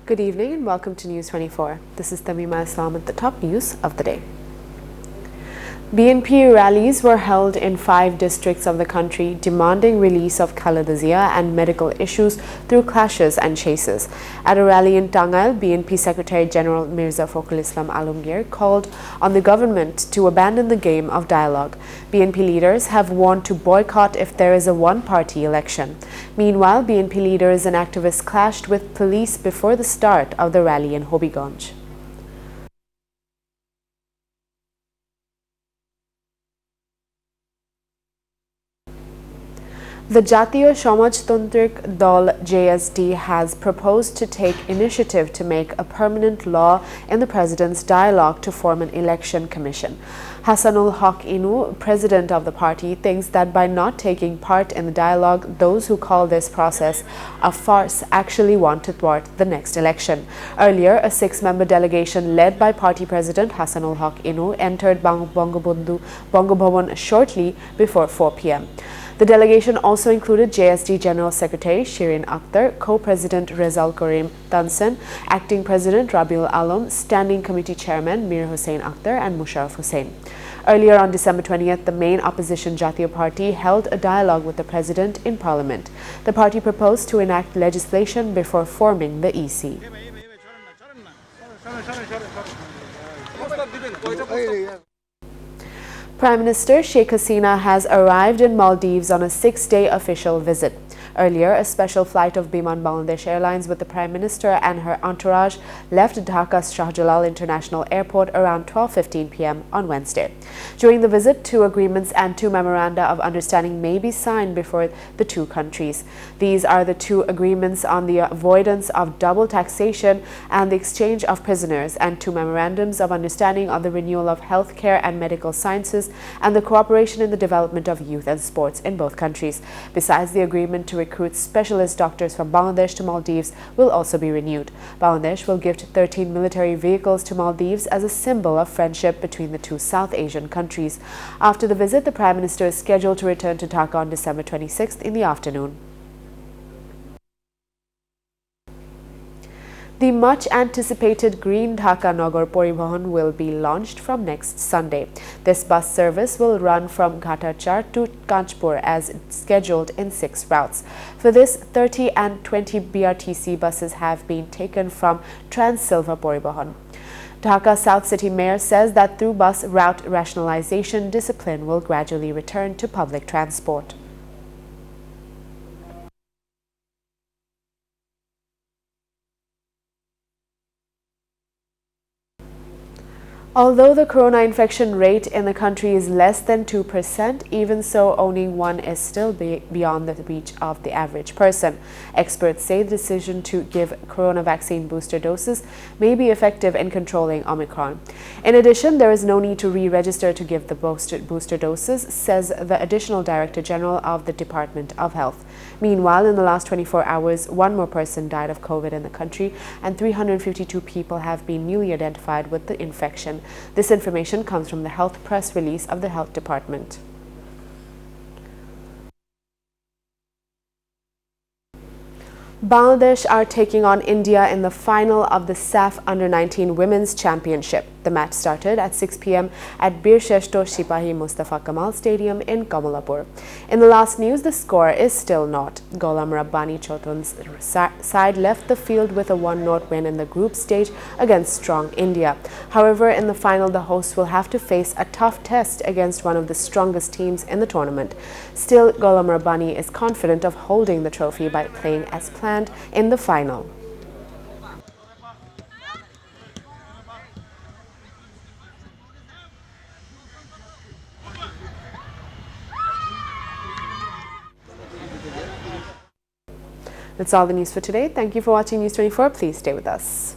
Good evening and welcome to News 24. This is Tamima Islam at the top news of the day. BNP rallies were held in 5 districts of the country demanding release of Khaleda Zia and medical issues through clashes and chases. At a rally in Tangail, BNP Secretary General Mirza Fakhrul Islam Alamgir called on the government to abandon the game of dialogue. BNP leaders have warned to boycott if there is a one-party election. Meanwhile, BNP leaders and activists clashed with police before the start of the rally in Hobiganj. The Jatiyo Samajtantrik Dal JSD has proposed to take initiative to make a permanent law in the President's dialogue to form an election commission. Hasanul Haq Inu, president of the party, thinks that by not taking part in the dialogue, those who call this process a farce actually want to thwart the next election. Earlier, a 6-member delegation led by party president Hasanul Haq Inu entered Bangabandhu Bhavan shortly before 4 p.m. The delegation also included JSD General Secretary Shirin Akhtar, Co-President Rezal Karim Tansen, Acting President Rabiul Alam, Standing Committee Chairman Mir Hussain Akhtar and Musharraf Hussain. Earlier on December 20th, the main opposition Jatiyo Party held a dialogue with the President in Parliament. The party proposed to enact legislation before forming the EC. Prime Minister Sheikh Hasina has arrived in Maldives on a 6-day official visit. Earlier, a special flight of Biman Bangladesh Airlines with the Prime Minister and her entourage left Dhaka's Shah Jalal International Airport around 12:15 p.m. on Wednesday. During the visit, 2 agreements and 2 memoranda of understanding may be signed before the 2 countries. These are the 2 agreements on the avoidance of double taxation and the exchange of prisoners, and 2 memorandums of understanding on the renewal of healthcare and medical sciences and the cooperation in the development of youth and sports in both countries. Besides, the agreement to recruit specialist doctors from Bangladesh to Maldives will also be renewed. Bangladesh will gift 13 military vehicles to Maldives as a symbol of friendship between the 2 South Asian countries. After the visit, the Prime Minister is scheduled to return to Dhaka on December 26th in the afternoon. The much-anticipated Green Dhaka Nagar Paribahan will be launched from next Sunday. This bus service will run from Ghatachar to Kanchpur as scheduled in 6 routes. For this, 30 and 20 BRTC buses have been taken from Trans-Silva Paribahan. Dhaka South City Mayor says that through bus route rationalization, discipline will gradually return to public transport. Although the corona infection rate in the country is less than 2%, even so, owning one is still beyond the reach of the average person. Experts say the decision to give corona vaccine booster doses may be effective in controlling Omicron. In addition, there is no need to re-register to give the booster doses, says the Additional Director General of the Department of Health. Meanwhile, in the last 24 hours, 1 more person died of COVID in the country and 352 people have been newly identified with the infection. This information comes from the health press release of the Health Department. Bangladesh are taking on India in the final of the SAF Under-19 Women's Championship. The match started at 6 p.m. at Bir Sheshto Sipahi Mustafa Kamal Stadium in Kamalapur. In the last news, the score is still not. Ghulam Rabbani Chautan's side left the field with a 1-0 win in the group stage against strong India. However, in the final, the hosts will have to face a tough test against one of the strongest teams in the tournament. Still, Ghulam Rabbani is confident of holding the trophy by playing as planned in the final. That's all the news for today. Thank you for watching News 24. Please stay with us.